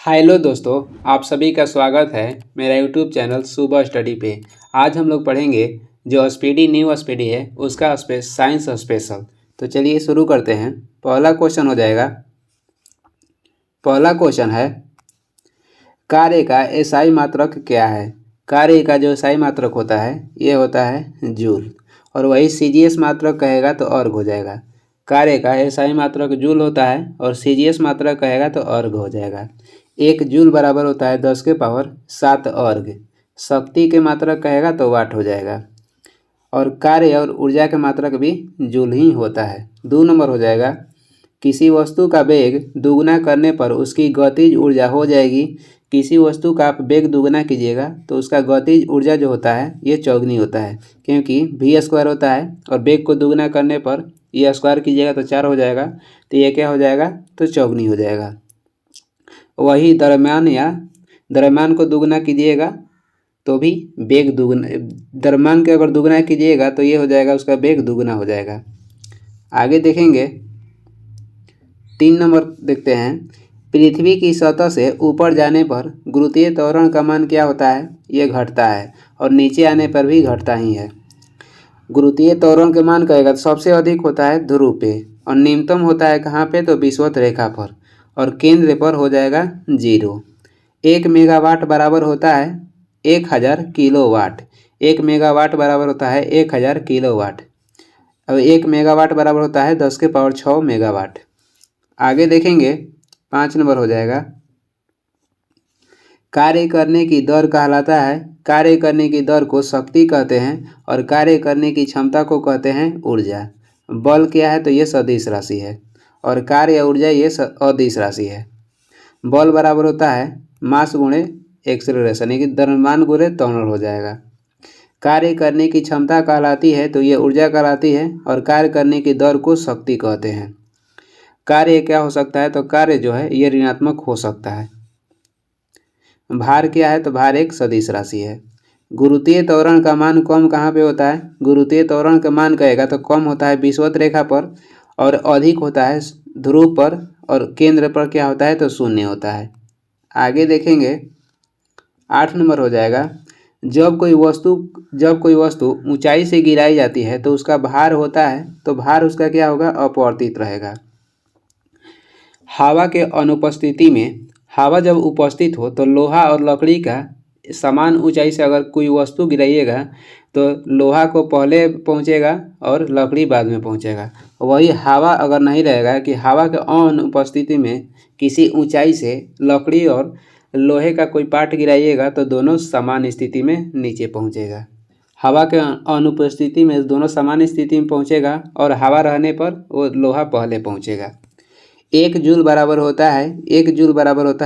Hello दोस्तों, आप सभी का स्वागत है मेरा यूट्यूब चैनल सुबह स्टडी पे। आज हम लोग पढ़ेंगे जो स्पीडी न्यू स्पीडी है उसका साइंस स्पेशल। तो चलिए शुरू करते हैं। पहला क्वेश्चन हो जाएगा। पहला क्वेश्चन है, कार्य का एसआई मात्रक क्या है। कार्य का जो एसआई मात्रक होता है ये होता है जूल, और वही सीजीएस मात्रक कहेगा तो अर्ग हो जाएगा। कार्य का एसआई मात्रक जूल होता है और सीजीएस मात्रक कहेगा तो अर्ग हो जाएगा। 1 जूल बराबर होता है 10⁻7 अर्ग। शक्ति के मात्रक कहेगा तो वाट हो जाएगा, और कार्य और ऊर्जा के मात्रक भी जूल ही होता है। 2 नंबर हो जाएगा, किसी वस्तु का वेग दुगना करने पर उसकी गतिज ऊर्जा हो जाएगी। किसी वस्तु का आप वेग दुगना कीजिएगा तो उसका गतिज ऊर्जा जो होता है ये चौगुनी होता है, क्योंकि v² होता है और वेग को दुगना करने पर ये स्क्वायर कीजिएगा तो 4 हो जाएगा, तो ये क्या हो जाएगा तो चौगुनी हो जाएगा। वही द्रव्यमान को दुगना कीजिएगा तो भी वेग दुगना, द्रव्यमान के अगर दुगना कीजिएगा तो ये हो जाएगा उसका वेग दुगना हो जाएगा। आगे देखेंगे 3 नंबर देखते हैं। पृथ्वी की सतह से ऊपर जाने पर गुरुत्वीय त्वरण का मान क्या होता है, ये घटता है, और नीचे आने पर भी घटता ही है। गुरुत्वीय त्वरण के मान कहेगा तो सबसे अधिक होता है ध्रुव पे, और निम्नतम होता है कहाँ पे तो विषुवत रेखा पर, और केंद्र पर हो जाएगा 0। 1 मेगावाट बराबर होता है 1000 किलोवाट। 1 मेगावाट बराबर होता है 1000 किलोवाट। अब 1 मेगावाट बराबर होता है 10⁶ मेगावाट। आगे देखेंगे 5 नंबर हो जाएगा, कार्य करने की दर कहलाता है। कार्य करने की दर को शक्ति कहते हैं, और कार्य करने की क्षमता को कहते हैं ऊर्जा। बल क्या है तो ये सदिश राशि है, और कार्य या ऊर्जा ये अदिश राशि है। बल बराबर होता है मास गुणे एक्सेलरेशन, यानी कि द्रव्यमान गुणे त्वरण हो जाएगा। कार्य करने की क्षमता कहलाती है तो ये ऊर्जा कहलाती है, और कार्य करने की दर को शक्ति कहते हैं। कार्य क्या हो सकता है तो कार्य जो है ये ऋणात्मक हो सकता है। भार क्या है तो भार एक सदिश राशि है। गुरुत्वीय त्वरण का मान कम कहाँ पे होता है, गुरुत्वीय त्वरण का मान कहेगा तो कम होता है विषुवत रेखा पर, और अधिक होता है ध्रुव पर, और केंद्र पर क्या होता है तो 0 होता है। आगे देखेंगे 8 नंबर हो जाएगा, जब कोई वस्तु ऊंचाई से गिराई जाती है तो उसका भार होता है, तो भार उसका क्या होगा अपवर्तित रहेगा। हवा के अनुपस्थिति में, हवा जब उपस्थित हो तो लोहा और लकड़ी का समान ऊंचाई से अगर कोई वस्तु गिराइएगा तो लोहा को पहले पहुंचेगा और लकड़ी बाद में पहुंचेगा। वही हवा अगर नहीं रहेगा कि हवा के अनुपस्थिति में किसी ऊंचाई से लकड़ी और लोहे का कोई पार्ट गिराइएगा तो दोनों समान स्थिति में नीचे पहुंचेगा। हवा के अनुपस्थिति में दोनों समान स्थिति में पहुंचेगा, और हवा रहने पर वो लोहा पहले पहुंचेगा। 1 जूल बराबर होता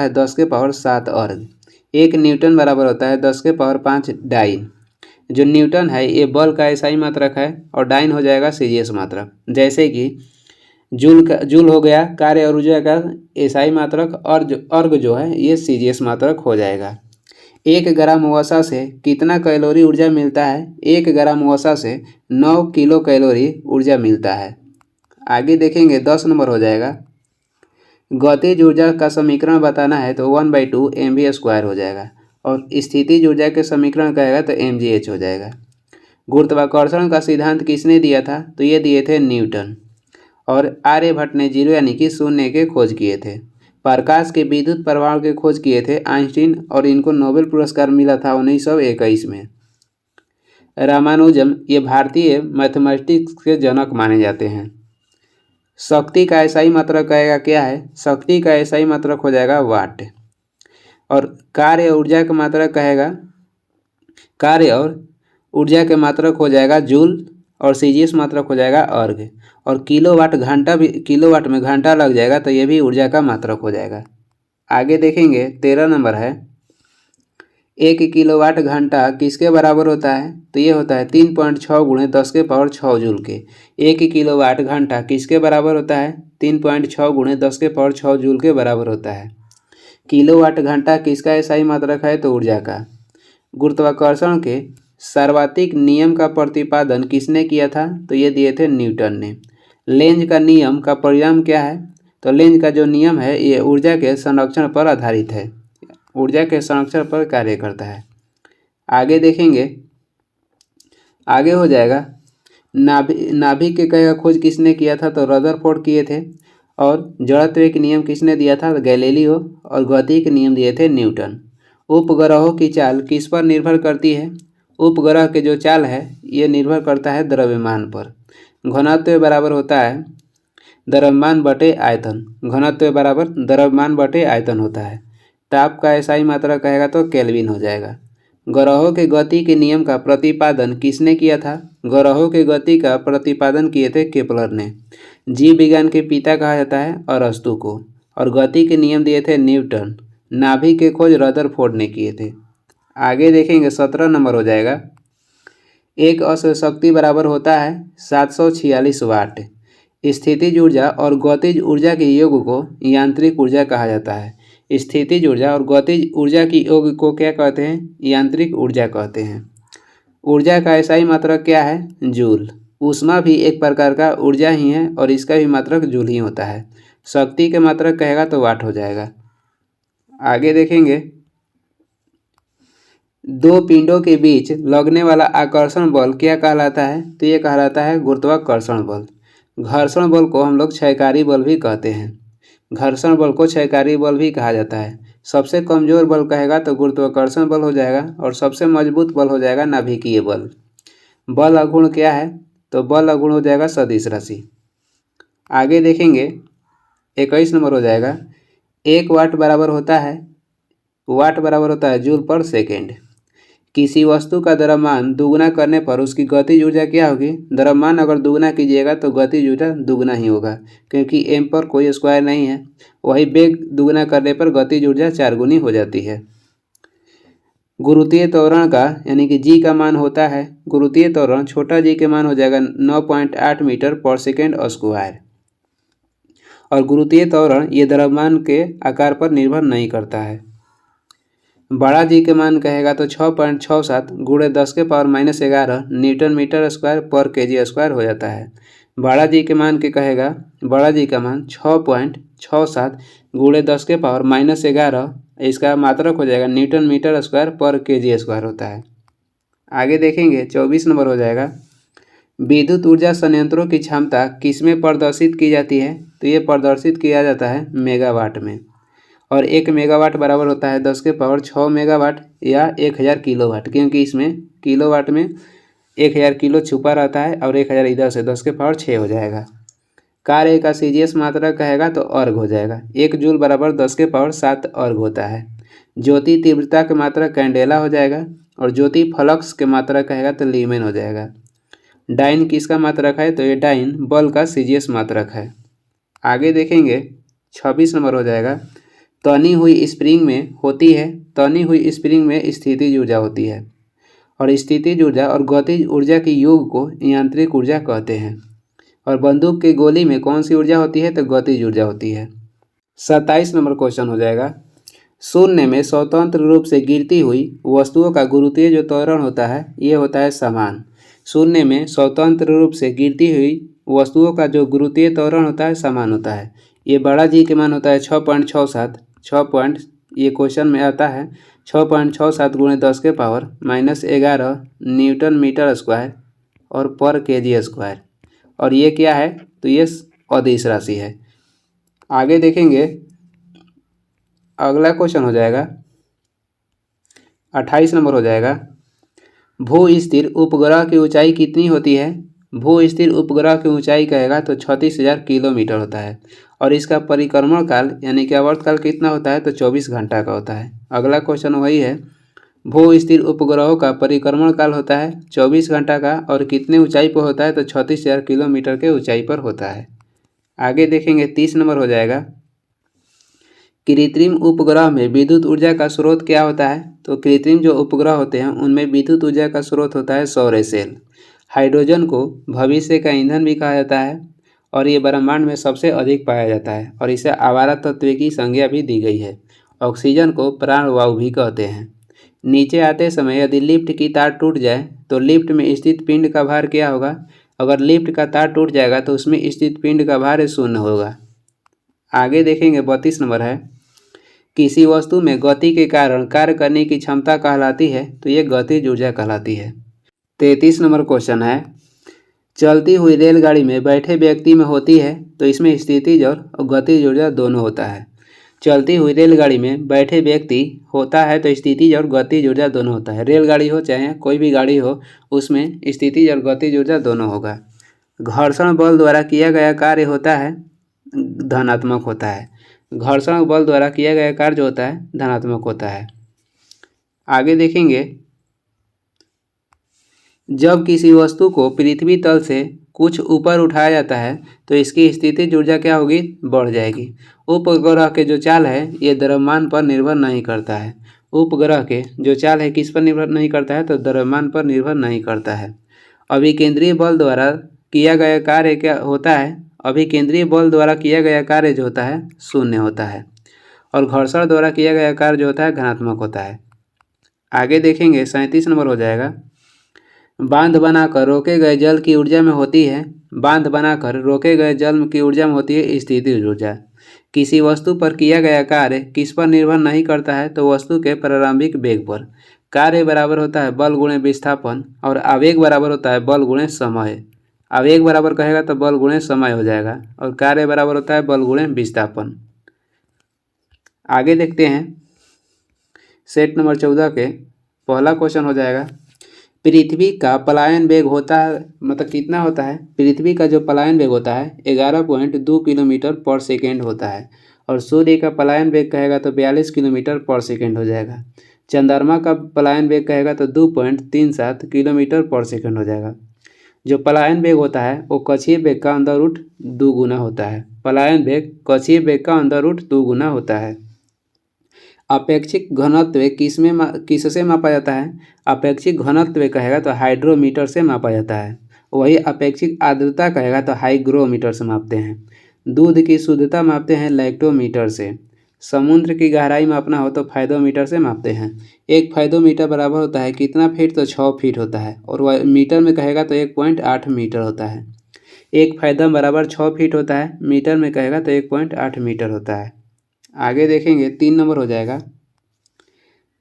है 10⁻7 अर्ग। 1 न्यूटन बराबर होता है 10⁵ डाइन। जो न्यूटन है ये बल का एसआई मात्रक है, और डाइन हो जाएगा सीजीएस मात्रक। जैसे कि जूल हो गया कार्य और ऊर्जा का एसआई मात्रक, और अर्ग जो है ये सीजीएस मात्रक हो जाएगा। 1 ग्राम वसा से कितना कैलोरी ऊर्जा मिलता है, 1 ग्राम वसा से 9 किलो कैलोरी ऊर्जा मिलता है। आगे देखेंगे 10 नंबर हो जाएगा, गतिज ऊर्जा का समीकरण बताना है तो 1/2 mv² हो जाएगा, और स्थितिज ऊर्जा के समीकरण कहेगा तो mgh हो जाएगा। गुरुत्वाकर्षण का सिद्धांत किसने दिया था तो ये दिए थे न्यूटन, और आर्यभट्ट ने 0 यानी कि 0 के खोज किए थे। प्रकाश के विद्युत प्रभाव के खोज किए थे आइंस्टीन, और इनको नोबेल पुरस्कार मिला था 1921 में। रामानुजन ये भारतीय मैथमेटिक्स के जनक माने जाते हैं। शक्ति का एसआई मात्रक कहेगा क्या है, शक्ति का एसआई मात्रक हो जाएगा वाट, और कार्य और ऊर्जा का मात्रक कहेगा, कार्य और ऊर्जा के मात्रक हो जाएगा जूल, और सीजीएस मात्रक हो जाएगा अर्ग, और किलोवाट घंटा भी, किलोवाट में घंटा लग जाएगा तो ये भी ऊर्जा का मात्रक हो जाएगा। आगे देखेंगे 13 नंबर है, 1 किलोवाट घंटा किसके बराबर होता है तो ये होता है 3.6 × 10⁶ जूल के। 1 किलोवाट घंटा किसके बराबर होता है 3.6 × 10⁶ जूल के बराबर होता है। किलोवाट घंटा किसका एसआई मात्रक है तो ऊर्जा का। गुरुत्वाकर्षण के सर्वाधिक नियम का प्रतिपादन किसने किया था तो ये दिए थे न्यूटन ने। लेंज का नियम का परिणाम क्या है तो लेंज का जो नियम है ये ऊर्जा के संरक्षण पर आधारित है, ऊर्जा के संरक्षण पर कार्य करता है। आगे देखेंगे, आगे हो जाएगा नाभिक के कण का खोज किसने किया था? तो रदरफोर्ड किए थे। और जड़त्व के नियम किसने दिया था? गैलीलियो। और गति के नियम दिए थे न्यूटन। उपग्रहों की चाल किस पर निर्भर करती है? उपग्रह के जो चाल है ये निर्भर करता है द्रव्यमान पर। घनत्व बराबर होता है द्रव्यमान बटे आयतन, घनत्व बराबर द्रव्यमान बटे आयतन होता है। ताप का एसआई मात्रा कहेगा तो केल्विन हो जाएगा। ग्रहों के गति के नियम का प्रतिपादन किसने किया था? ग्रहों के गति का प्रतिपादन किए थे केपलर ने। जीव विज्ञान के पिता कहा जाता है अरस्तु को। और गति के नियम दिए थे न्यूटन। नाभिक के खोज रदरफोर्ड ने किए थे। आगे देखेंगे 17 नंबर हो जाएगा। एक अश्व शक्ति बराबर होता है 746 वाट। स्थितिज ऊर्जा और गतिज ऊर्जा के योग को यांत्रिक ऊर्जा कहा जाता है। स्थितिज ऊर्जा और गतिज ऊर्जा की योग को क्या कहते हैं? यांत्रिक ऊर्जा कहते हैं। ऊर्जा का एसआई मात्रक क्या है? जूल। ऊष्मा भी एक प्रकार का ऊर्जा ही है और इसका भी मात्रक जूल ही होता है। शक्ति के मात्रक कहेगा तो वाट हो जाएगा। आगे देखेंगे, दो पिंडों के बीच लगने वाला आकर्षण बल क्या कहलाता है? तो ये कहलाता है गुरुत्वाकर्षण बल। घर्षण बल को हम लोग क्षयकारी बल भी कहते हैं। घर्षण बल को क्षयकारी बल भी कहा जाता है। सबसे कमजोर बल कहेगा तो गुरुत्वाकर्षण बल हो जाएगा और सबसे मजबूत बल हो जाएगा नाभिकीय बल। बल अगुण क्या है? तो बल अगुण हो जाएगा सदिश राशि। आगे देखेंगे 21 नंबर हो जाएगा। 1 वाट बराबर होता है जूल पर सेकेंड। किसी वस्तु का द्रव्यमान दुगुना करने पर उसकी गतिज ऊर्जा क्या होगी? द्रव्यमान अगर दुगुना कीजिएगा तो गतिज ऊर्जा दुगुना ही होगा, क्योंकि m पर कोई स्क्वायर नहीं है। वही वेग दुगुना करने पर गतिज ऊर्जा 4 गुनी हो जाती है। गुरुत्वीय त्वरण का यानी कि g का मान होता है, गुरुत्वीय त्वरण छोटा g के मान हो जाएगा 9.8 मीटर पर सेकेंड स्क्वायर। और गुरुत्वीय त्वरण ये द्रव्यमान के आकार पर निर्भर नहीं करता है। बड़ा जी के मान कहेगा तो 6.67 गुणे 10 के पावर -11 न्यूटन मीटर स्क्वायर पर केजी स्क्वायर हो जाता है। बड़ा जी के मान के कहेगा, बड़ा जी का मान 6.67 गुणे 10 के पावर -11, इसका मात्रक हो जाएगा न्यूटन मीटर स्क्वायर पर केजी स्क्वायर होता है। आगे देखेंगे 24 नंबर हो जाएगा। विद्युत ऊर्जा संयंत्रों की क्षमता किसमें प्रदर्शित की जाती है? तो ये प्रदर्शित किया जाता है मेगावाट में। और 1 मेगावाट बराबर होता है 10 के पावर 6 मेगावाट या 1000 किलोवाट, क्योंकि इसमें किलोवाट में 1000 किलो छुपा रहता है और 1000 इधर से 10 के पावर 6 हो जाएगा। कार्य का सीजीएस मात्रक कहेगा तो अर्घ हो जाएगा। 1 जूल बराबर 10 के पावर 7 अर्घ होता है। ज्योति तीव्रता के मात्रक कैंडेला हो जाएगा और ज्योति फ्लक्स के मात्रक कहेगा तो लीमेन हो जाएगा। डाइन किसका मात्रक है? तो ये डाइन बल का सीजीएस मात्रक है। आगे देखेंगे 26 नंबर हो जाएगा। तनी हुई स्प्रिंग में होती है, तनी हुई स्प्रिंग में स्थितिज ऊर्जा होती है और स्थितिज ऊर्जा और गतिज ऊर्जा के योग को यांत्रिक ऊर्जा कहते हैं। और बंदूक की गोली में कौन सी ऊर्जा होती है? तो गतिज ऊर्जा होती है। 27 नंबर क्वेश्चन हो जाएगा। शून्य में स्वतंत्र रूप से गिरती हुई वस्तुओं का गुरुत्वीय जो त्वरण होता है ये होता है समान। शून्य में स्वतंत्र रूप से गिरती हुई वस्तुओं का जो गुरुत्वीय त्वरण होता है समान होता है। ये बड़ा जी के मान होता है 6.67, ये क्वेश्चन में आता है 6.67 गुणे 10 के पावर -11 न्यूटन मीटर स्क्वायर और पर केजी स्क्वायर। और ये क्या है? तो ये अदिश राशि है। आगे देखेंगे, अगला क्वेश्चन हो जाएगा 28 नंबर हो जाएगा। भू स्थिर उपग्रह की ऊंचाई कितनी होती है? भू स्थिर उपग्रह की ऊंचाई कहेगा तो 36,000 किलोमीटर होता है और इसका परिक्रमण काल यानी कि आवर्तकाल कितना होता है? तो 24 घंटा का होता है। अगला क्वेश्चन वही है। भू स्थिर उपग्रहों का परिक्रमण काल होता है 24 घंटा का और कितने ऊंचाई पर होता है? तो 36,000 किलोमीटर के ऊंचाई पर होता है। आगे देखेंगे 30 नंबर हो जाएगा। कृत्रिम उपग्रह में विद्युत ऊर्जा का स्रोत क्या होता है? तो कृत्रिम जो उपग्रह होते हैं उनमें विद्युत ऊर्जा का स्रोत होता है सौर सेल। हाइड्रोजन को भविष्य का ईंधन भी कहा जाता है और ये ब्रह्मांड में सबसे अधिक पाया जाता है और इसे आवारा तत्व की संज्ञा भी दी गई है। ऑक्सीजन को प्राणवायु भी कहते हैं। नीचे आते समय यदि लिफ्ट की तार टूट जाए तो लिफ्ट में स्थित पिंड का भार क्या होगा? अगर लिफ्ट का तार टूट जाएगा तो उसमें स्थित पिंड का भार 0 होगा। आगे देखेंगे 32 नंबर है, किसी वस्तु में गति के कारण कार्य करने की क्षमता कहलाती है तो ये गतिज ऊर्जा कहलाती है। 33 नंबर क्वेश्चन है, चलती हुई रेलगाड़ी में बैठे व्यक्ति में होती है तो इसमें स्थितिज और गतिज ऊर्जा दोनों होता है। चलती हुई रेलगाड़ी में बैठे व्यक्ति होता है तो स्थितिज और गतिज ऊर्जा दोनों होता है। रेलगाड़ी हो चाहे कोई भी गाड़ी हो, उसमें स्थितिज और गतिज ऊर्जा दोनों होगा। घर्षण बल द्वारा किया गया कार्य होता है धनात्मक होता है। घर्षण बल द्वारा किया गया कार्य जो होता है धनात्मक होता है। आगे देखेंगे, जब किसी वस्तु को पृथ्वी तल से कुछ ऊपर उठाया जाता है तो इसकी स्थितिज ऊर्जा क्या होगी, बढ़ जाएगी। उपग्रह के जो चाल है ये द्रव्यमान पर निर्भर नहीं करता है। उपग्रह के जो चाल है किस पर निर्भर नहीं करता है, तो द्रव्यमान पर निर्भर नहीं करता है। अभिकेंद्रीय बल द्वारा किया गया कार्य क्या होता है, अभिकेंद्रीय बल द्वारा किया गया कार्य जो होता है शून्य होता है, और घर्षण द्वारा किया गया कार्य जो होता है धनात्मक होता है। आगे देखेंगे 37 नंबर हो जाएगा, बांध बनाकर रोके गए जल की ऊर्जा में होती है, बांध बनाकर रोके गए जल की ऊर्जा में होती है स्थितिज ऊर्जा। किसी वस्तु पर किया गया कार्य किस पर निर्भर नहीं करता है, तो वस्तु के प्रारंभिक वेग पर। कार्य बराबर होता है बल गुणे विस्थापन, और आवेग बराबर होता है बल गुणे समय। आवेग बराबर कहेगा तो बल गुणे समय हो जाएगा, और कार्य बराबर होता है बल गुणे विस्थापन। आगे देखते हैं सेट नंबर 14 के पहला क्वेश्चन हो जाएगा, पृथ्वी का पलायन वेग होता है, मतलब कितना होता है, पृथ्वी का जो पलायन वेग होता है 11.2 किलोमीटर पर सेकेंड होता है, और सूर्य का पलायन वेग कहेगा तो 42 किलोमीटर पर सेकेंड हो जाएगा। चंद्रमा का पलायन वेग कहेगा तो 2.37 किलोमीटर पर सेकेंड हो जाएगा। जो पलायन वेग होता है वो कक्षीय वेग का अंदर रूट 2 गुना होता है। पलायन वेग कक्षीय वेग का अंदर रूट 2 गुना होता है। अपेक्षिक घनत्व किससे मापा जाता है, अपेक्षिक घनत्व कहेगा तो हाइड्रोमीटर से मापा जाता है। वही अपेक्षिक आर्द्रता कहेगा तो हाइग्रोमीटर से मापते हैं। दूध की शुद्धता मापते हैं लैक्टोमीटर से। समुद्र की गहराई मापना हो तो फायदोमीटर से मापते हैं। एक फायदोमीटर बराबर होता है कितना फीट, तो 6 फीट होता है, और वह मीटर में कहेगा तो 1.8 मीटर होता है। एक फायदम बराबर 6 फीट होता है, मीटर में कहेगा तो 1.8 मीटर होता है। आगे देखेंगे 3 नंबर हो जाएगा,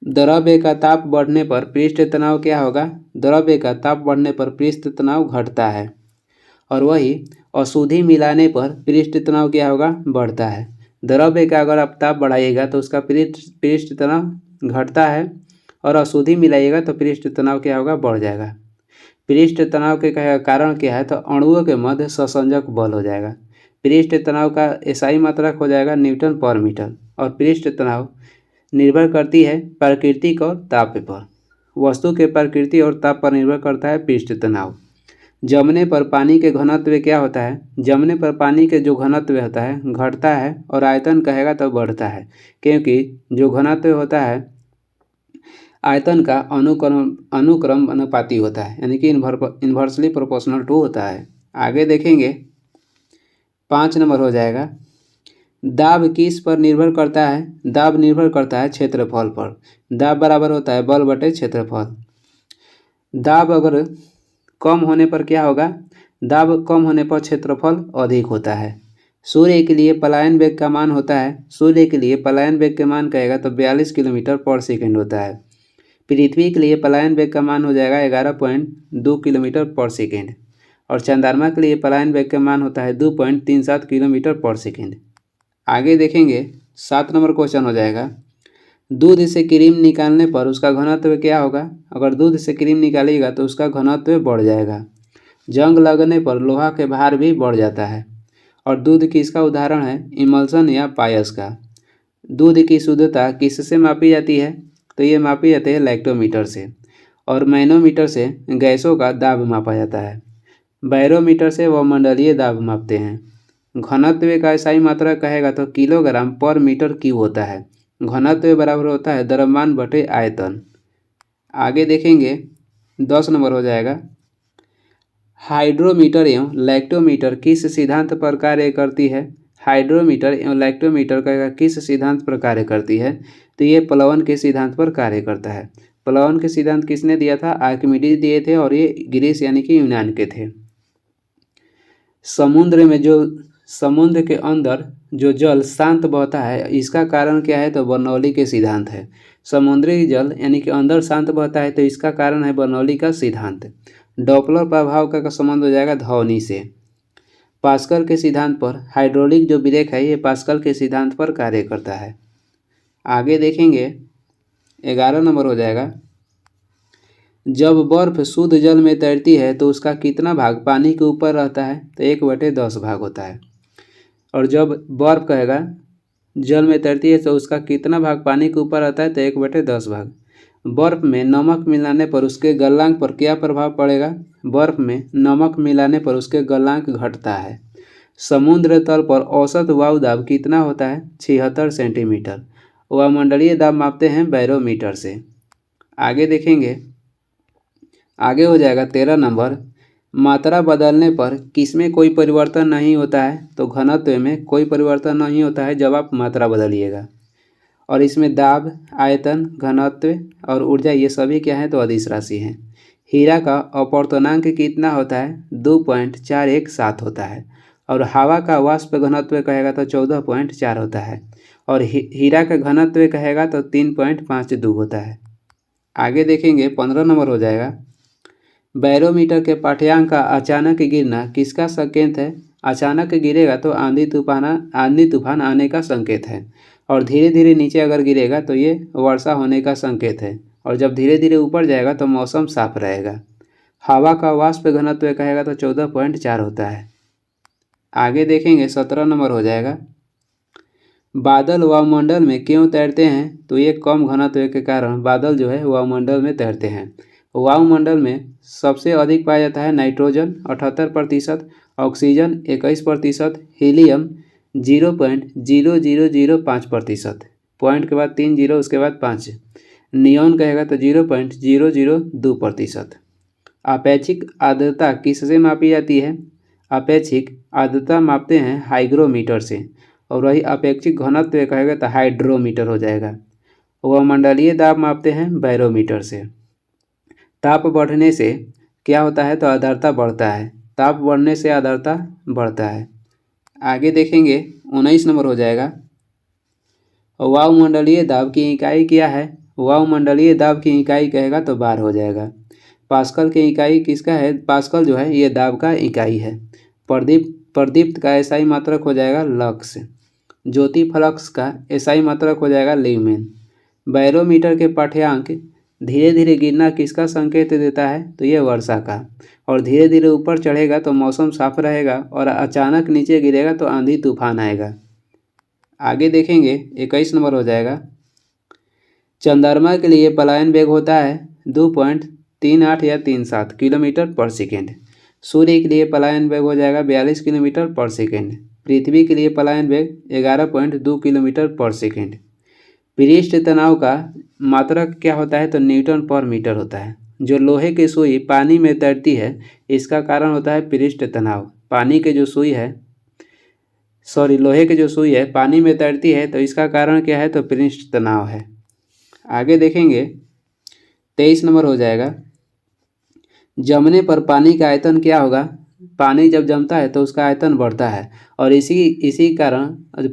द्रव्य का ताप बढ़ने पर पृष्ठ तनाव क्या होगा, द्रव्य का ताप बढ़ने पर पृष्ठ तनाव घटता है, और वही अशुद्धि मिलाने पर पृष्ठ तनाव क्या होगा, बढ़ता है। द्रव्य का अगर आप ताप बढ़ाइएगा तो उसका पृष्ठ तनाव घटता है, और अशुद्धि मिलाइएगा तो पृष्ठ तनाव क्या होगा, बढ़ जाएगा। पृष्ठ तनाव के कारण क्या है, तो अणुओं के मध्य संसंजक बल हो जाएगा। पृष्ठ तनाव का एसआई मात्रक हो जाएगा न्यूटन पर मीटर, और पृष्ठ तनाव निर्भर करती है प्राकृतिक और ताप पर। वस्तु के प्रकृति और ताप पर निर्भर करता है पृष्ठ तनाव। जमने पर पानी के घनत्व क्या होता है, जमने पर पानी के जो घनत्व होता है घटता है, और आयतन कहेगा तो बढ़ता है, क्योंकि जो घनत्व होता है आयतन का अनुक्रम अनुपाती होता है, यानी कि इन्वर्सली प्रोपोर्शनल टू होता है। आगे देखेंगे 5 नंबर हो जाएगा, दाब किस पर निर्भर करता है, दाब निर्भर करता है क्षेत्रफल पर। दाब बराबर होता है बल बटे क्षेत्रफल। दाब अगर कम होने पर क्या होगा, दाब कम होने पर क्षेत्रफल अधिक होता है। सूर्य के लिए पलायन वेग का मान होता है, सूर्य के लिए पलायन वेग के मान कहेगा तो 42 किलोमीटर पर सेकेंड होता है। पृथ्वी के लिए पलायन वेग का मान हो जाएगा 11.2 किलोमीटर पर सेकेंड, और चंद्रमा के लिए पलायन वेग का मान होता है 2.37 किलोमीटर पर सेकेंड। आगे देखेंगे 7 नंबर क्वेश्चन हो जाएगा, दूध से क्रीम निकालने पर उसका घनत्व क्या होगा, अगर दूध से क्रीम निकालिएगा तो उसका घनत्व बढ़ जाएगा। जंग लगने पर लोहा के भार भी बढ़ जाता है, और दूध की इसका उदाहरण है इमल्सन या पायस का। दूध की शुद्धता किससे मापी जाती है, तो ये मापी जाती है लैक्टोमीटर से, और मैनोमीटर से गैसों का दाब मापा जाता है। बैरोमीटर से वह मंडलीय दाब मापते हैं। घनत्व का एसआई मात्रा कहेगा तो किलोग्राम पर मीटर क्यूब होता है। घनत्व बराबर होता है द्रव्यमान बटे आयतन। आगे देखेंगे 10 नंबर हो जाएगा, हाइड्रोमीटर एवं लैक्टोमीटर किस सिद्धांत पर कार्य करती है, हाइड्रोमीटर एवं लैक्टोमीटर का किस सिद्धांत पर कार्य करती है, तो ये प्लवन के सिद्धांत पर कार्य करता है। प्लवन के सिद्धांत किसने दिया था, आर्किमिडीज दिए थे, और ये ग्रीस यानी कि यूनान के थे। समुद्र के अंदर जो जल शांत बहता है, इसका कारण क्या है? तो बर्नौली के सिद्धांत है। समुद्री जल यानी कि अंदर शांत बहता है, तो इसका कारण है बर्नौली का सिद्धांत। डॉपलर प्रभाव का संबंध हो जाएगा ध्वनि से। पास्कल के सिद्धांत पर हाइड्रोलिक जो ब्रेक है, ये पास्कल के सिद्धांत पर कार्य करता है। आगे देखेंगे 11 नंबर हो जाएगा, जब बर्फ शुद्ध जल में तैरती है तो उसका कितना भाग पानी के ऊपर रहता है? तो 1/10 भाग होता है। और जब बर्फ कहेगा जल में तैरती है तो उसका कितना भाग पानी के ऊपर रहता है? तो 1/10 भाग। बर्फ में नमक मिलाने पर उसके गलनांक पर क्या प्रभाव पड़ेगा? बर्फ में नमक मिलाने पर उसके गलनांक घटता है। समुद्र तल पर औसत वायु दाब कितना होता है? 76 सेंटीमीटर। वायुमंडलीय दाब मापते हैं बैरोमीटर से। आगे देखेंगे, आगे हो जाएगा 13 नंबर, मात्रा बदलने पर किसमें कोई परिवर्तन नहीं होता है? तो घनत्व में कोई परिवर्तन नहीं होता है जब आप मात्रा बदलिएगा। और इसमें दाब, आयतन, घनत्व और ऊर्जा ये सभी क्या हैं? तो अदिश राशि हैं। हीरा का अपवर्तनांक कितना होता है? 2.417 होता है। और हवा का वाष्प घनत्व कहेगा तो 14.4 होता है। और हीरा का घनत्व कहेगा तो 3.52 होता है। आगे देखेंगे 15 नंबर हो जाएगा, बैरोमीटर के पाठ्यांक का अचानक गिरना किसका संकेत है? अचानक गिरेगा तो आंधी तूफान आने का संकेत है। और धीरे धीरे नीचे अगर गिरेगा तो ये वर्षा होने का संकेत है। और जब धीरे धीरे ऊपर जाएगा तो मौसम साफ रहेगा। हवा का वाष्प घनत्व कहेगा तो 14.4 होता है। आगे देखेंगे 17 नंबर हो जाएगा, बादल वायुमंडल में क्यों तैरते हैं? तो ये कम घनत्व के कारण बादल जो है वायुमंडल में तैरते हैं। वायुमंडल में सबसे अधिक पाया जाता है नाइट्रोजन 78%, ऑक्सीजन 21%, हीलियम 0.0005%, पॉइंट के बाद 3 जीरो उसके बाद 5, नियॉन कहेगा तो 0.002%। अपेक्षिक आर्द्रता किससे मापी जाती है? अपेक्षिक आर्द्रता मापते हैं हाइग्रोमीटर से। और वही अपेक्षिक घनत्व कहेगा तो हाइड्रोमीटर हो जाएगा। वायुमंडलीय दाब मापते हैं बैरोमीटर से। ताप बढ़ने से क्या होता है? तो आर्द्रता बढ़ता है। ताप बढ़ने से आर्द्रता बढ़ता है। आगे देखेंगे 19 नंबर हो जाएगा, वायुमंडलीय दाब की इकाई क्या है? वायुमंडलीय दाब की इकाई कहेगा तो बार हो जाएगा। पास्कल की इकाई किसका है? पास्कल जो है ये दाब का इकाई है। प्रदीप्त का एसआई मात्रक हो जाएगा लक्स। ज्योति फ्लक्स का एसआई मात्रक हो जाएगा ल्यूमेन। बैरोमीटर के पाठ्यांक धीरे धीरे गिरना किसका संकेत देता है? तो ये वर्षा का। और धीरे धीरे ऊपर चढ़ेगा तो मौसम साफ रहेगा। और अचानक नीचे गिरेगा तो आंधी तूफान आएगा। आगे देखेंगे 21 नंबर हो जाएगा, चंद्रमा के लिए पलायन वेग होता है 2.38 या 37 किलोमीटर पर सेकेंड। सूर्य के लिए पलायन वेग हो जाएगा 42 किलोमीटर पर सेकेंड। पृथ्वी के लिए पलायन वेग 11.2 किलोमीटर पर सेकेंड। पृष्ठ तनाव का मात्रक क्या होता है? तो न्यूटन पर मीटर होता है। जो लोहे की सुई पानी में तैरती है इसका कारण होता है पृष्ठ तनाव। लोहे की जो सुई है पानी में तैरती है तो इसका कारण क्या है? तो पृष्ठ तनाव है। आगे देखेंगे 23 नंबर हो जाएगा, जमने पर पानी का आयतन क्या होगा? पानी जब जमता है तो उसका आयतन बढ़ता है। और इसी कारण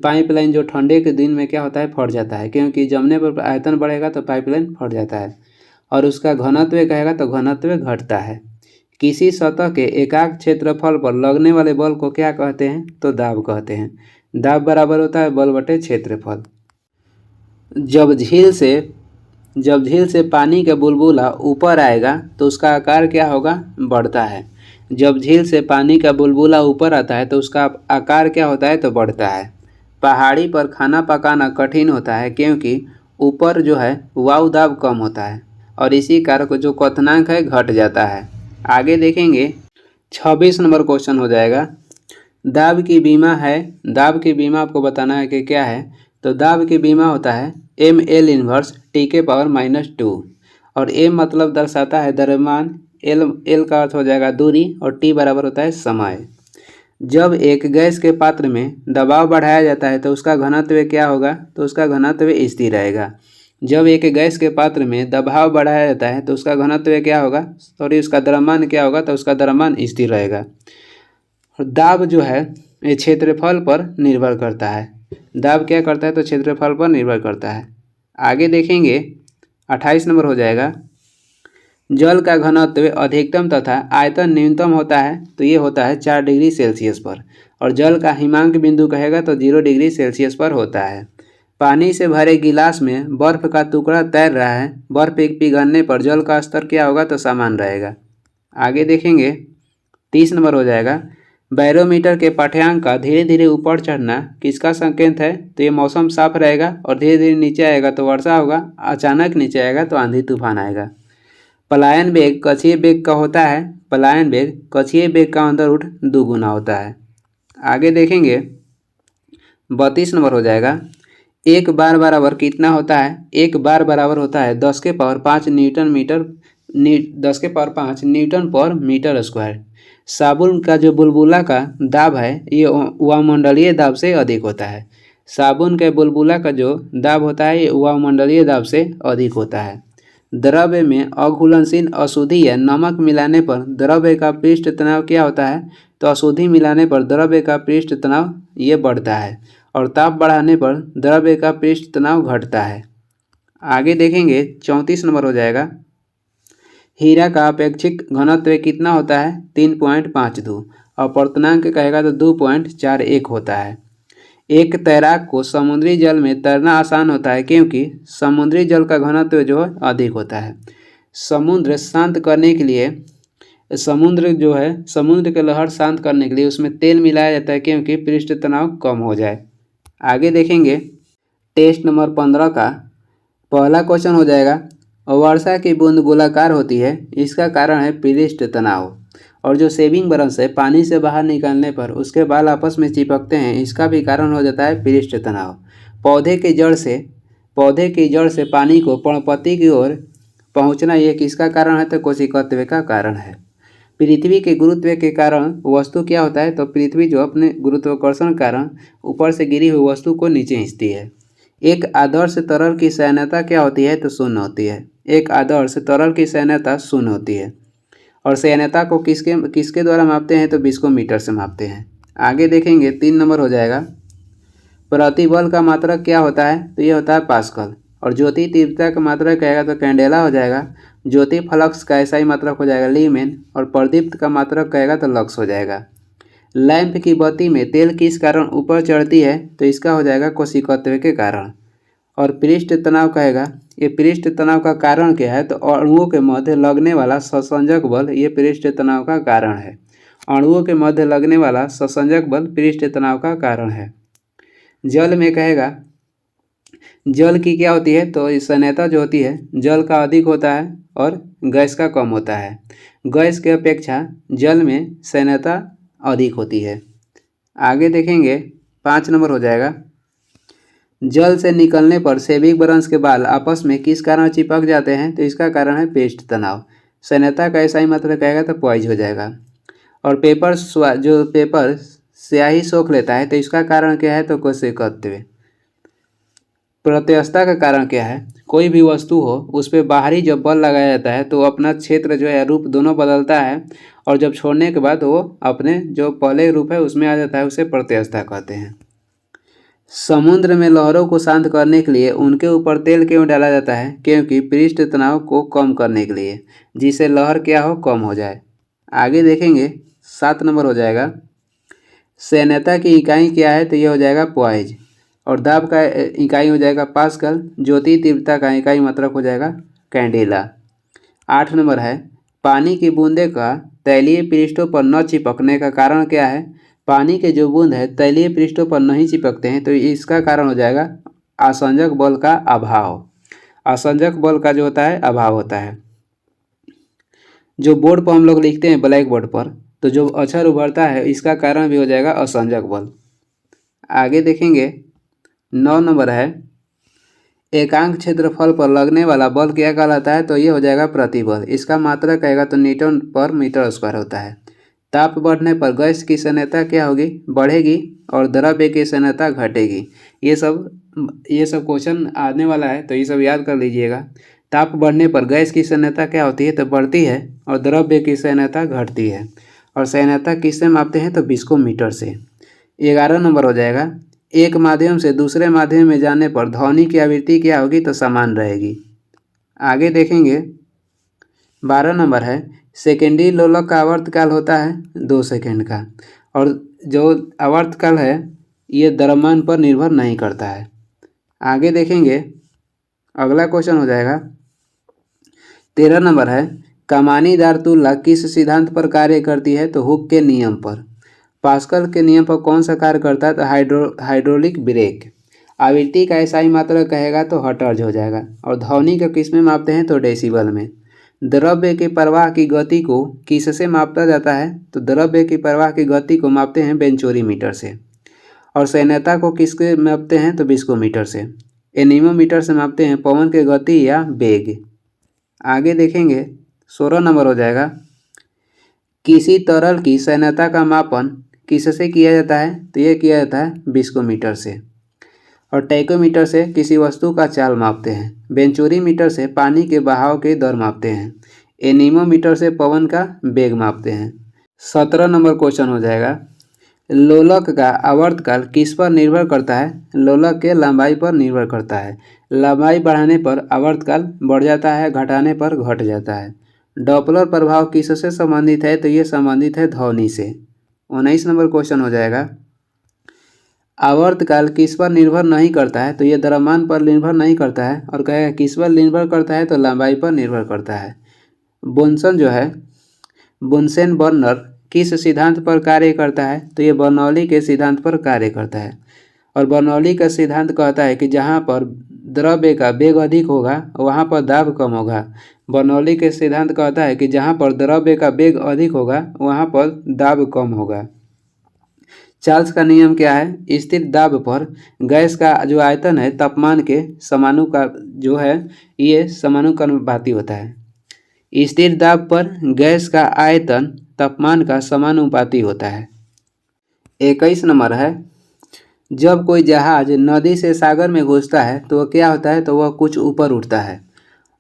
पाइपलाइन जो ठंडे के दिन में क्या होता है? फट जाता है, क्योंकि जमने पर आयतन बढ़ेगा तो पाइपलाइन फट जाता है। और उसका घनत्व कहेगा तो घनत्व घटता है। किसी सतह के एकाक क्षेत्रफल पर लगने वाले बल को क्या कहते हैं? तो दाब कहते हैं। दाब बराबर होता है बल बटे क्षेत्रफल। जब झील से पानी का बुलबुला ऊपर आएगा तो उसका आकार क्या होगा? बढ़ता है। जब झील से पानी का बुलबुला ऊपर आता है तो उसका आकार क्या होता है? तो बढ़ता है। पहाड़ी पर खाना पकाना कठिन होता है क्योंकि ऊपर जो है वायु दाब कम होता है। और इसी कारण जो क्वथनांक है घट जाता है। आगे देखेंगे 26 नंबर क्वेश्चन हो जाएगा, दाब की बीमा है। दाब की बीमा आपको बताना है कि क्या है? तो दाब की बीमा होता है ml इन्वर्स T⁻⁻2। और m मतलब दर्शाता है द्रव्यमान, l का अर्थ हो जाएगा दूरी और t बराबर होता है समय। जब एक गैस के पात्र में दबाव बढ़ाया जाता है तो उसका घनत्व क्या होगा? तो उसका घनत्व स्थिर रहेगा। जब एक गैस के पात्र में दबाव बढ़ाया जाता है तो उसका घनत्व क्या होगा? उसका द्रव्यमान क्या होगा? तो उसका द्रव्यमान स्थिर रहेगा। दाब जो है ये क्षेत्रफल पर निर्भर करता है। दाब क्या करता है तो क्षेत्रफल पर निर्भर करता है। आगे देखेंगे 28 नंबर हो जाएगा, जल का घनत्व अधिकतम तथा आयतन न्यूनतम होता है तो ये होता है 4 डिग्री सेल्सियस पर, और जल का हिमांक बिंदु कहेगा तो 0 डिग्री सेल्सियस पर होता है। पानी से भरे गिलास में बर्फ का टुकड़ा तैर रहा है, बर्फ पिघलने पर जल का स्तर क्या होगा तो समान रहेगा। आगे देखेंगे 30 नंबर हो जाएगा, बैरोमीटर के पाठ्यांक का धीरे धीरे ऊपर चढ़ना किसका संकेत है तो ये मौसम साफ रहेगा, और धीरे धीरे नीचे आएगा तो वर्षा होगा, अचानक नीचे आएगा तो आंधी तूफान आएगा। पलायन वेग कक्षीय वेग का होता है, पलायन वेग कक्षीय वेग का अंदर रूट 2 गुना होता है। आगे देखेंगे 32 नंबर हो जाएगा, एक बार बराबर कितना होता है, एक बार बराबर होता है 10 के पावर 5 10 के पावर 5 न्यूटन पर मीटर स्क्वायर। साबुन का जो बुलबुला का दाब है ये वायुमंडलीय दाब से अधिक होता है। साबुन के बुलबुला का जो दाब होता है ये वायुमंडलीय दाब से अधिक होता है। द्रव्य में अघुलनशील अशुद्धि या नमक मिलाने पर द्रव्य का पृष्ठ तनाव क्या होता है तो अशुद्धि मिलाने पर द्रव्य का पृष्ठ तनाव ये बढ़ता है, और ताप बढ़ाने पर द्रव्य का पृष्ठ तनाव घटता है। आगे देखेंगे 34 नंबर हो जाएगा, हीरा का अपेक्षिक घनत्व कितना होता है 3.52, और अपवर्तनांक कहेगा तो 2.41 होता है। एक तैराक को समुद्री जल में तैरना आसान होता है क्योंकि समुद्री जल का घनत्व जो है अधिक होता है। समुद्र शांत करने के लिए समुद्र के लहर शांत करने के लिए उसमें तेल मिलाया जाता है क्योंकि पृष्ठ तनाव कम हो जाए। आगे देखेंगे टेस्ट नंबर 15 का पहला क्वेश्चन हो जाएगा, वर्षा की बूंद गोलाकार होती है, इसका कारण है पृष्ठ तनाव, और जो शेविंग ब्रश है पानी से बाहर निकालने पर उसके बाल आपस में चिपकते हैं, इसका भी कारण हो जाता है पृष्ठ तनाव। पौधे की जड़ से पानी को पर्णपत्ती की ओर पहुंचना ये किसका कारण है तो कोशिकत्व का कारण है। पृथ्वी के गुरुत्व के कारण वस्तु क्या होता है तो पृथ्वी जो अपने गुरुत्वाकर्षण कारण ऊपर से गिरी हुई वस्तु को नीचे खींचती है। एक आदर्श तरल की सांद्रता क्या होती है तो 0 होती है। एक आदर्श तरल की सांद्रता 0 होती है, और सांद्रता को किसके द्वारा मापते हैं तो विस्कोमीटर से मापते हैं। आगे देखेंगे 3 नंबर हो जाएगा, प्रतिबल का मात्रक क्या होता है तो ये होता है पास्कल, और ज्योति तीव्रता का मात्रक कहेगा तो कैंडेला हो जाएगा। ज्योति फ्लक्स का ऐसा ही मात्रक हो जाएगा लीमेन, और प्रदीप्त का मात्रक कहेगा तो लक्स हो जाएगा। लैंप की बत्ती में तेल किस कारण ऊपर चढ़ती है तो इसका हो जाएगा कोशिकत्व के कारण। और पृष्ठ तनाव कहेगा, ये पृष्ठ तनाव का कारण क्या है तो अणुओं के मध्य लगने वाला ससंजक बल ये पृष्ठ तनाव का कारण है। अणुओं के मध्य लगने वाला ससंजक बल पृष्ठ तनाव का कारण है। जल में कहेगा, जल की क्या होती है तो सांद्रता जो होती है जल का अधिक होता है और गैस का कम होता है। गैस के अपेक्षा जल में सांद्रता अधिक होती है। आगे देखेंगे 5 नंबर हो जाएगा, जल से निकलने पर शेविंग ब्रश के बाल आपस में किस कारण चिपक जाते हैं तो इसका कारण है पृष्ठ तनाव। सांद्रता का ऐसा ही मतलब कहेगा तो पॉइज हो जाएगा। और पेपर स्याही सोख लेता है तो इसका कारण क्या है तो कोशिकत्व। प्रत्यस्थता का कारण क्या है, कोई भी वस्तु हो उस पर बाहरी जब बल लगाया जाता है तो अपना क्षेत्र जो है रूप दोनों बदलता है, और जब छोड़ने के बाद वो अपने जो पहले रूप है उसमें आ जाता है, उसे प्रत्यस्थता कहते हैं। समुद्र में लहरों को शांत करने के लिए उनके ऊपर तेल क्यों डाला जाता है क्योंकि पृष्ठ तनाव को कम करने के लिए, जिससे लहर क्या हो कम हो जाए। आगे देखेंगे 7 नंबर हो जाएगा, सांद्रता की इकाई क्या है तो ये हो जाएगा पॉइज, और दाब का इकाई हो जाएगा पास्कल। ज्योति तीव्रता का इकाई मात्रक हो जाएगा कैंडेला। 8 नंबर है, पानी की बूंदे का तैलीय पृष्ठों पर न चिपकने का कारण क्या है। पानी के जो बूंद है तैलीय पृष्ठों पर नहीं चिपकते हैं तो इसका कारण हो जाएगा आसंजक बल का अभाव। आसंजक बल का जो होता है अभाव होता है। जो बोर्ड पर हम लोग लिखते हैं ब्लैक बोर्ड पर तो जो अक्षर उभरता है इसका कारण भी हो जाएगा असंजक बल। आगे देखेंगे 9 नंबर है, एकांक क्षेत्रफल पर लगने वाला बल क्या कहलाता है तो ये हो जाएगा प्रतिबल। इसका मात्रक कहेगा तो न्यूटन पर मीटर स्क्वायर होता है। ताप बढ़ने पर गैस की सांद्रता क्या होगी बढ़ेगी और द्रव्य की सांद्रता घटेगी। ये सब क्वेश्चन आने वाला है तो ये सब याद कर लीजिएगा। ताप बढ़ने पर गैस की सांद्रता क्या होती है तो बढ़ती है और द्रव्य की सांद्रता घटती है। और सांद्रता किससे मापते हैं तो विस्कोमीटर से। 11 नंबर हो जाएगा, एक माध्यम से दूसरे माध्यम में जाने पर ध्वनि की आवृत्ति क्या होगी, तो समान रहेगी। आगे देखेंगे 12 नंबर है, सेकेंडरी लोलक का आवर्तकाल होता है 2 सेकेंड का, और जो आवर्तकाल है ये द्रव्यमान पर निर्भर नहीं करता है। आगे देखेंगे अगला क्वेश्चन हो जाएगा 13 नंबर है, कमानीदार तुलना किस सिद्धांत पर कार्य करती है, तो हुक के नियम पर। पास्कल के नियम पर कौन सा कार्य करता है, तो हाइड्रोलिक ब्रेक। आवृत्ति का एसआई मात्रा कहेगा तो हर्ट्ज हो जाएगा, और ध्वनि को किस में मापते हैं, तो डेसिबल में। द्रव्य के प्रवाह की गति को किससे मापा जाता है, तो द्रव्य की प्रवाह की गति को मापते हैं बेंचोरीमीटर से। और सैन्यता को किसके मापते हैं, तो विस्कोमीटर से। एनीमोमीटर से मापते हैं पवन की गति या वेग। आगे देखेंगे 16 नंबर हो जाएगा, किसी तरल की सैन्यता का मापन किससे किया जाता है, तो ये किया जाता है विस्कोमीटर से। और टैकोमीटर से किसी वस्तु का चाल मापते हैं। बेंचोरीमीटर से पानी के बहाव की दर मापते हैं। एनीमोमीटर से पवन का वेग मापते हैं। 17 नंबर क्वेश्चन हो जाएगा, लोलक का आवर्तकाल किस पर निर्भर करता है, लोलक के लंबाई पर निर्भर करता है। लंबाई बढ़ाने पर आवर्तकाल बढ़ जाता है, घटाने पर घट जाता है। डॉपलर प्रभाव किससे संबंधित है, तो ये संबंधित है ध्वनि से। 19 नंबर क्वेश्चन हो जाएगा, आवर्तकाल किस पर निर्भर नहीं करता है, तो ये द्रव्यमान पर निर्भर नहीं करता है, और कहेगा किस पर निर्भर करता है, तो लंबाई पर निर्भर करता है। बुनसन जो है, बुनसेन बर्नर किस सिद्धांत पर कार्य करता है, तो ये बर्नौली के सिद्धांत पर कार्य करता है। और बर्नौली का सिद्धांत कहता है कि जहाँ पर द्रव्य का वेग अधिक होगा वहाँ पर दाब कम होगा। बर्नौली के सिद्धांत कहता है कि जहाँ पर द्रव्य का वेग अधिक होगा वहाँ पर दाब कम होगा। चार्ल्स का नियम क्या है, स्थिर दाब पर गैस का जो आयतन है तापमान के जो है ये समानुपाती होता है। स्थिर दाब पर गैस का आयतन तापमान का समानुपाती होता है। 21 नंबर है, जब कोई जहाज नदी से सागर में घुसता है तो वह क्या होता है, तो वह कुछ ऊपर उठता है।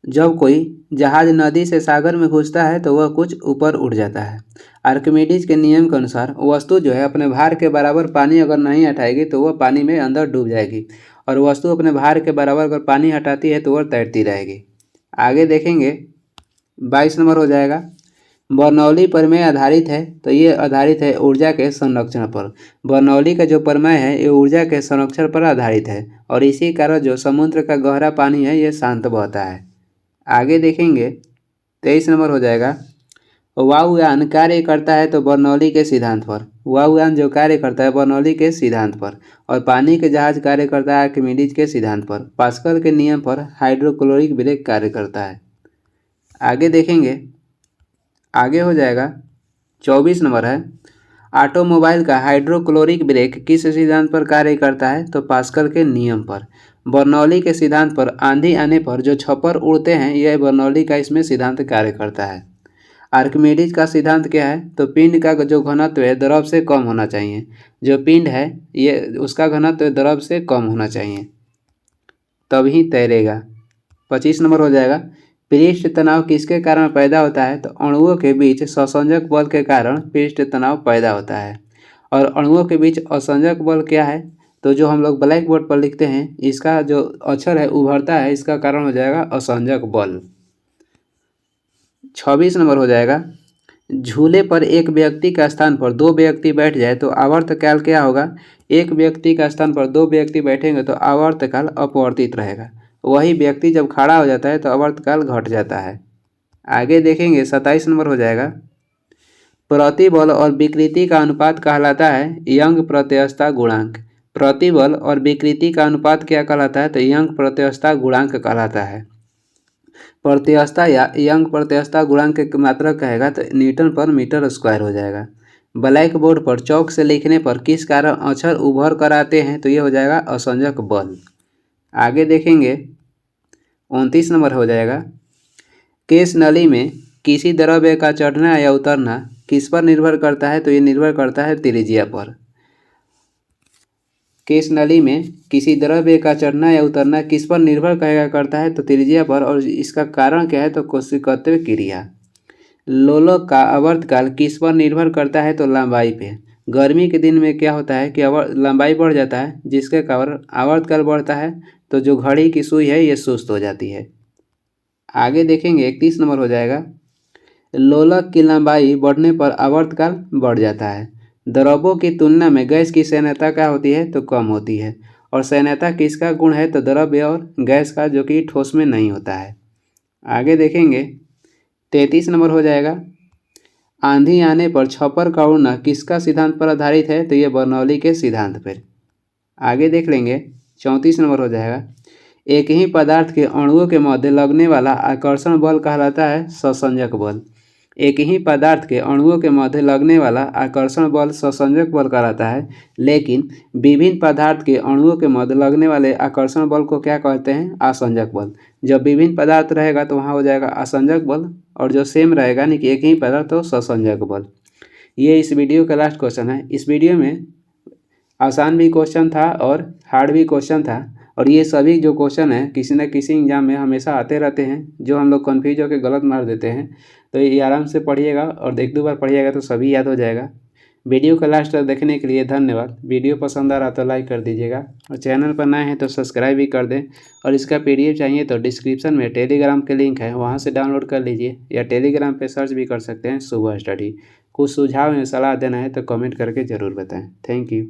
जब कोई जहाज नदी से सागर में घुसता है तो वह कुछ ऊपर उठ जाता है। आर्किमिडीज के नियम के अनुसार वस्तु जो है अपने भार के बराबर पानी अगर नहीं हटाएगी तो वह पानी में अंदर डूब जाएगी, और वस्तु अपने भार के बराबर अगर पानी हटाती है तो वह तैरती रहेगी। आगे देखेंगे 22 नंबर हो जाएगा, बर्नौली प्रमेय आधारित है, तो ये आधारित है ऊर्जा के संरक्षण पर। बर्नौली का जो प्रमेय है ये ऊर्जा के संरक्षण पर आधारित है, और इसी कारण जो समुद्र का गहरा पानी है ये शांत बहता है। आगे देखेंगे 23 नंबर हो जाएगा, वायुयान कार्य करता है तो बर्नौली के सिद्धांत पर। वायुयान जो कार्य करता है बर्नौली के सिद्धांत पर, और पानी के जहाज कार्य करता है आर्किमिडीज के सिद्धांत पर। पास्कल के नियम पर हाइड्रोक्लोरिक ब्रेक कार्य करता है। आगे देखेंगे, आगे हो जाएगा 24 नंबर है, ऑटोमोबाइल का हाइड्रोक्लोरिक ब्रेक किस सिद्धांत पर कार्य करता है, तो पास्कल के नियम पर। बर्नौली के सिद्धांत पर आंधी आने पर जो छप्पर उड़ते हैं यह बर्नौली का इसमें सिद्धांत कार्य करता है। आर्किमिडीज का सिद्धांत क्या है, तो पिंड का जो घनत्व है द्रव से कम होना चाहिए। जो पिंड है ये उसका घनत्व द्रव से कम होना चाहिए तभी तैरेगा। 25 नंबर हो जाएगा, पृष्ठ तनाव किसके कारण पैदा होता है, तो अणुओं के बीच संसंजक बल के कारण पृष्ठ तनाव पैदा होता है। और अणुओं के बीच असंजक बल क्या है, तो जो हम लोग ब्लैक बोर्ड पर लिखते हैं इसका जो अक्षर है उभरता है, इसका कारण हो जाएगा असंजक बल। 26 नंबर हो जाएगा, झूले पर एक व्यक्ति का स्थान पर 2 व्यक्ति बैठ जाए तो आवर्तकाल क्या होगा। एक व्यक्ति का स्थान पर 2 व्यक्ति बैठेंगे तो आवर्तकाल अपवर्तित रहेगा। वही व्यक्ति जब खड़ा हो जाता है तो आवर्तकाल घट जाता है। आगे देखेंगे 27 नंबर हो जाएगा, प्रतिबल और विकृति का अनुपात कहलाता है यंग प्रत्ययस्था गुणांक। प्रतिबल और विकृति का अनुपात क्या कहलाता है, तो यंग प्रत्ययस्था गुणांक कहलाता है। प्रत्ययस्था या यंग प्रत्ययस्था गुणांक की मात्रा कहेगा तो न्यूटन पर मीटर स्क्वायर हो जाएगा। ब्लैक बोर्ड पर चौक से लिखने पर किस कारण अक्षर उभर कर आते हैं, तो ये हो जाएगा असंजक बल। आगे देखेंगे 29 नंबर हो जाएगा, केश नली में किसी द्रव्य का चढ़ना या उतरना किस पर निर्भर करता है, तो ये निर्भर करता है त्रिज्या पर। केश नली में किसी द्रव्य का चढ़ना या उतरना किस पर निर्भर करता है, तो त्रिज्या पर, और इसका कारण क्या है, तो कोशिकत्व क्रिया। लोलक का आवर्तकाल किस पर निर्भर करता है, तो लंबाई पे। गर्मी के दिन में क्या होता है कि लंबाई बढ़ जाता है, जिसके कारण आवर्तकाल बढ़ता है, तो जो घड़ी की सुई है ये सुस्त हो जाती है। आगे देखेंगे 31 नंबर हो जाएगा, लोलक की लंबाई बढ़ने पर आवर्तकाल बढ़ जाता है। द्रवों की तुलना में गैस की सैन्यता क्या होती है, तो कम होती है। और सैन्यता किसका गुण है, तो द्रव्य और गैस का, जो कि ठोस में नहीं होता है। आगे देखेंगे 33 नंबर हो जाएगा, आंधी आने पर छप्पर का उड़ना किसका सिद्धांत पर आधारित है, तो ये बर्नौली के सिद्धांत पर। आगे देख लेंगे 34 नंबर हो जाएगा, एक ही पदार्थ के अणुओं के मध्य लगने वाला आकर्षण बल कहलाता है ससंजक बल। एक ही पदार्थ के अणुओं के मध्य लगने वाला आकर्षण बल ससंजक बल कहलाता है, लेकिन विभिन्न पदार्थ के अणुओं के मध्य लगने वाले आकर्षण बल को क्या कहते हैं, आसंजक बल। जब विभिन्न पदार्थ रहेगा तो वहाँ हो जाएगा आसंजक बल, और जो सेम रहेगा यानी कि एक ही पदार्थ तो ससंजक बल। ये इस वीडियो का लास्ट क्वेश्चन है। इस वीडियो में आसान भी क्वेश्चन था और हार्ड भी क्वेश्चन था, और ये सभी जो क्वेश्चन है किसी न किसी एग्जाम में हमेशा आते रहते हैं, जो हम लोग कन्फ्यूज होकर गलत मार देते हैं। तो ये आराम से पढ़िएगा और एक दो बार पढ़िएगा तो सभी याद हो जाएगा। वीडियो का लास्ट तक देखने के लिए धन्यवाद। वीडियो पसंद आ रहा तो लाइक कर दीजिएगा, और चैनल पर नए हैं तो सब्सक्राइब भी कर दें। और इसका PDF चाहिए तो डिस्क्रिप्शन में टेलीग्राम के लिंक है, वहाँ से डाउनलोड कर लीजिए, या टेलीग्राम पे सर्च भी कर सकते हैं सुबह स्टडी। कुछ सुझाव या सलाह देना है तो कमेंट करके ज़रूर बताएँ। Thank you.